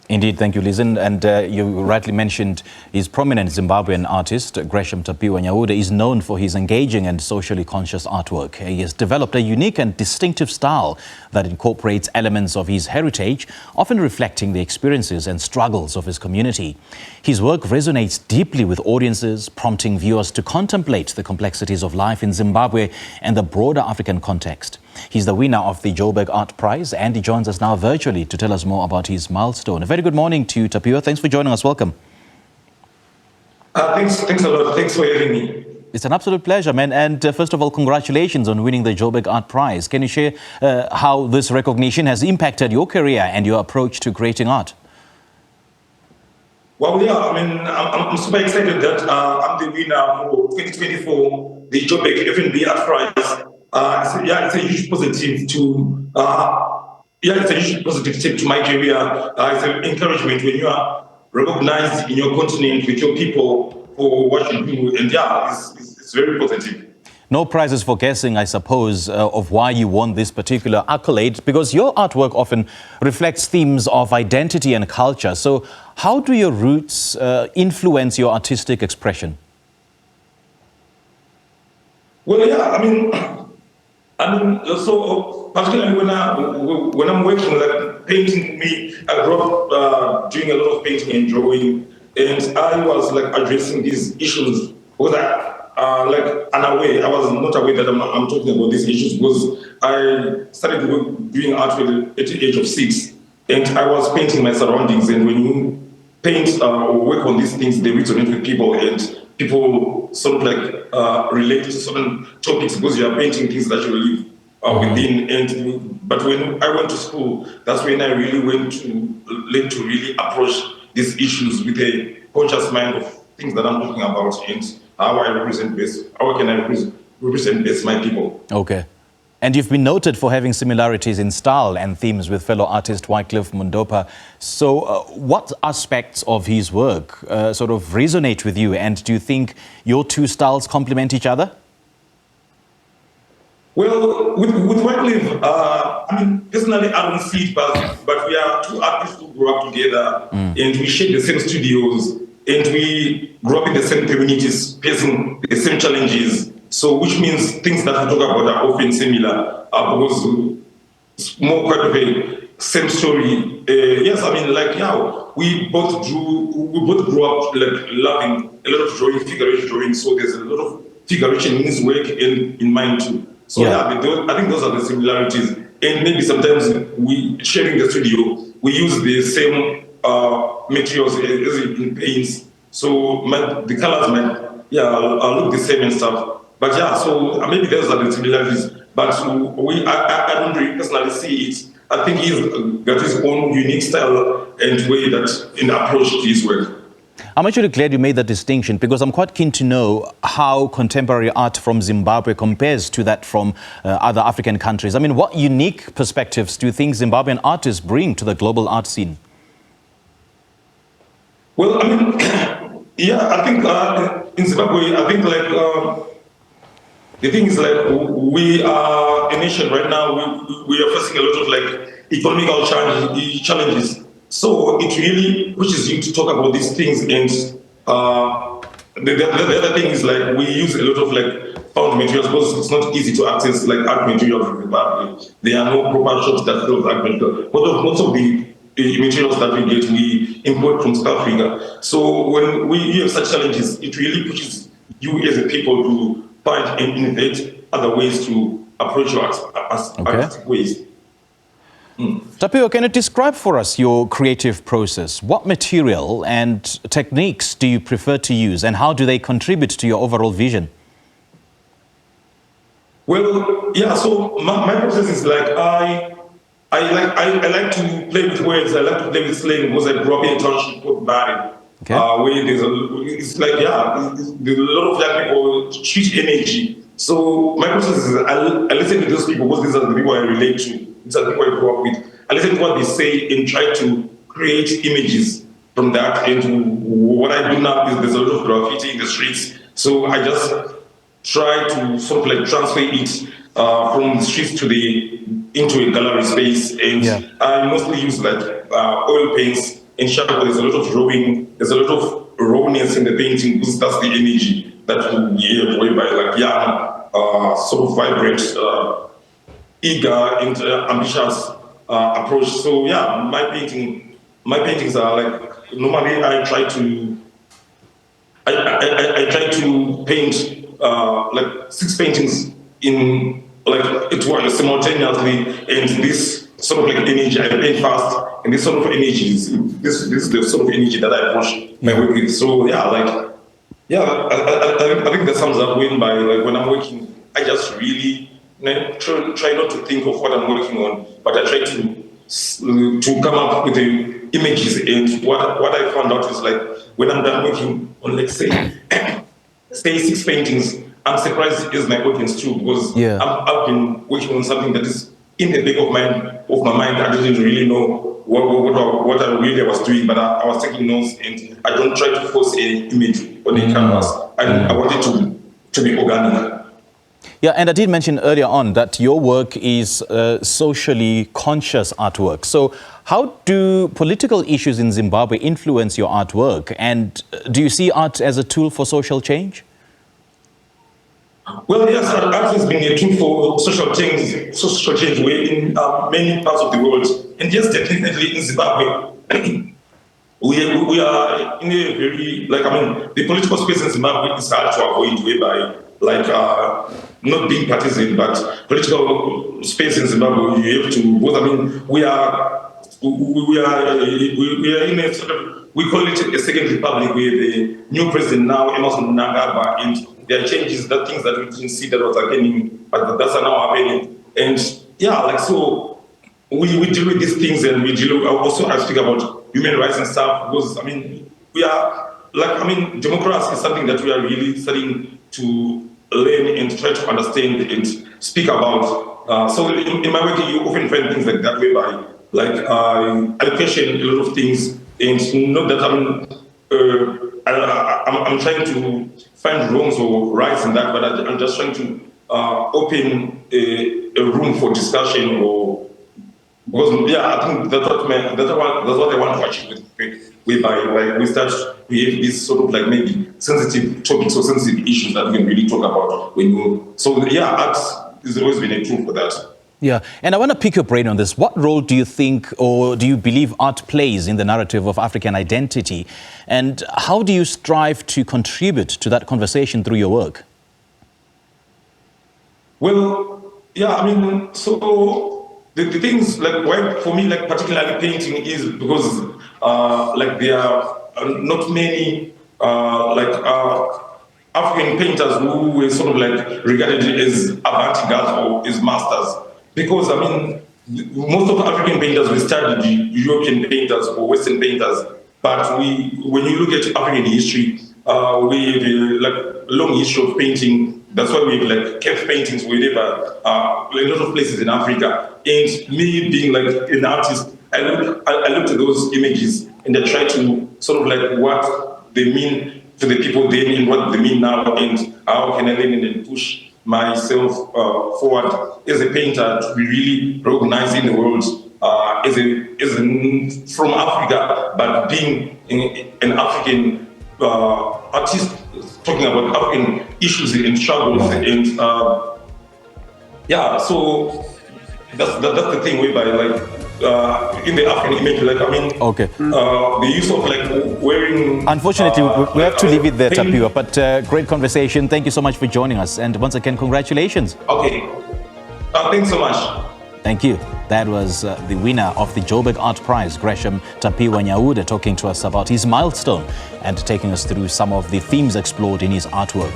Indeed, thank you, Lizen. And you rightly mentioned his prominent Zimbabwean artist, Gresham Tapiwa Nyaude, is known for his engaging and socially conscious artwork. He has developed a unique and distinctive style that incorporates elements of his heritage, often reflecting the experiences and struggles of his community. His work resonates deeply with audiences, prompting viewers to contemplate the complexities of life in Zimbabwe and the broader African context. He's the winner of the Joburg Art Prize, and he joins us now virtually to tell us more about his milestone. A very good morning to you, Tapiwa. Thanks for joining us. Welcome. Thanks a lot. Thanks for having me. It's an absolute pleasure, man. And first of all, congratulations on winning the Joburg Art Prize. Can you share how this recognition has impacted your career and your approach to creating art? Well, yeah, I'm super excited that I'm the winner for 2024, the Joburg F&B Art Prize. It's a huge positive to it's a huge positive step to my career. It's an encouragement when you are recognized in your continent with your people for what you do, and it's very positive. No prizes for guessing, I suppose, of why you won this particular accolade, because your artwork often reflects themes of identity and culture. So how do your roots influence your artistic expression? Well, yeah, so particularly when I'm working, like painting, I grew up doing a lot of painting and drawing, and I was like addressing these issues because I was not aware that I'm talking about these issues, because I started doing art at the age of 6, and I was painting my surroundings. And when you paint or work on these things, they resonate with people, and people sort of like relate to certain topics because you are painting things that you live within. But when I went to school, that's when I really went to learn to really approach these issues with a conscious mind of things that I'm talking about and how I represent best, how can I represent best my people. Okay. And you've been noted for having similarities in style and themes with fellow artist Wycliffe Mundopa. So what aspects of his work sort of resonate with you, and do you think your two styles complement each other? Well, with Wycliffe, personally I don't see it, but we are two artists who grew up together, and we share the same studios, and we grew up in the same communities, facing the same challenges. So, which means things that we talk about are often similar, because it's more quite of a same story. We both grew up like loving a lot of drawing, figurative drawing. So there's a lot of figuration in his work and in mine too. So I think those are the similarities. And maybe sometimes we sharing the studio, we use the same materials as in paints. So the colors might look the same and stuff. But so maybe those are the similarities. But I don't really personally see it. I think he's got his own unique style and way that in approach to his work. I'm actually glad you made that distinction, because I'm quite keen to know how contemporary art from Zimbabwe compares to that from other African countries. I mean, what unique perspectives do you think Zimbabwean artists bring to the global art scene? Well, I think in Zimbabwe, I think the thing is, like, we are a nation right now. We are facing a lot of like economical challenges. So it really pushes you to talk about these things. And the other thing is, like, we use a lot of like found materials because it's not easy to access like art materials from Zimbabwe. There are no proper shops that sell art materials. Most of the materials that we get, we import from South Africa. So when we have such challenges, it really pushes you as a people to find and innovate other ways to approach your artistic ways. Tapiwa, can you describe for us your creative process? What material and techniques do you prefer to use, and how do they contribute to your overall vision? Well, so my process is like I like to play with words. I like to play with slang because I grew up in a township called Bari. Okay. Where there's a lot of young people, huge energy. So my process is I listen to those people because these are the people I relate to. These are the people I grew up with. I listen to what they say and try to create images from that. And what I do now is there's a lot of graffiti in the streets. So I just try to sort of like transfer it from the streets into a gallery space. And I mostly use like oil paints in Chicago, there's a lot of drawing, there's a lot of rawness in the painting, because that's the energy that we have, whereby like young, sort of vibrant, eager and ambitious approach. So yeah, my paintings are like, normally I try to paint like 6 paintings in like it was simultaneously, and this sort of like energy I paint fast, and this sort of energy this is the sort of energy that I push my work with. So yeah, like I think that sums up when I'm working, I just really try not to think of what I'm working on, but I try to come up with the images. And what I found out is like when I'm done working on, let's say 6 paintings, I'm surprised as my audience too, because I've been working on something that is in the back of my mind. I didn't really know what I really was doing, but I was taking notes, and I don't try to force an image on the canvas. I want it to be organic. Yeah, and I did mention earlier on that your work is socially conscious artwork. So how do political issues in Zimbabwe influence your artwork? And do you see art as a tool for social change? Well, yes, art has been a tool for social change in many parts of the world. And yes, definitely in Zimbabwe, we are in a very, the political space in Zimbabwe is hard to avoid, whereby, not being partisan, but political space in Zimbabwe, you have to, because, we are in a sort of, we call it a second republic, where the new president now, Emerson Mnangagwa, and there are changes, that things that we didn't see that was happening, but that's now happening. And yeah, so we deal with these things, and we deal with, also I speak about human rights and stuff, because we are democracy is something that we are really starting to learn and try to understand and speak about. So in my work, you often find things like that, whereby I question a lot of things, and not that I'm trying to find wrongs or rights in that, but I'm just trying to open a room for discussion, or because I think that's what I want to achieve with, whereby we start to have these sort of maybe sensitive topics or sensitive issues that we can really talk about when you. So yeah, art has always been a tool for that. Yeah, and I want to pick your brain on this. What role do you think, or do you believe art plays in the narrative of African identity? And how do you strive to contribute to that conversation through your work? Well, yeah, so the things, why for me, particularly painting is because, there are not many, African painters who were sort of regarded as avant-garde or as masters. Because, most of African painters, we studied European painters or Western painters, but when you look at African history, we have a long history of painting. That's why we have cave paintings wherever, a lot of places in Africa. And me being an artist, I looked at those images and I tried to sort of what they mean to the people then and what they mean now, and how can I learn and push myself forward as a painter to be really recognized in the world from Africa, but being an African artist talking about African issues and struggles, and so that's the thing whereby in the African image, okay. The use of wearing. Unfortunately, we have to leave it there, Tapiwa. But great conversation. Thank you so much for joining us, and once again, congratulations. Okay. Thanks so much. Thank you. That was the winner of the Joburg Art Prize, Gresham Tapiwa Nyaude, talking to us about his milestone and taking us through some of the themes explored in his artwork.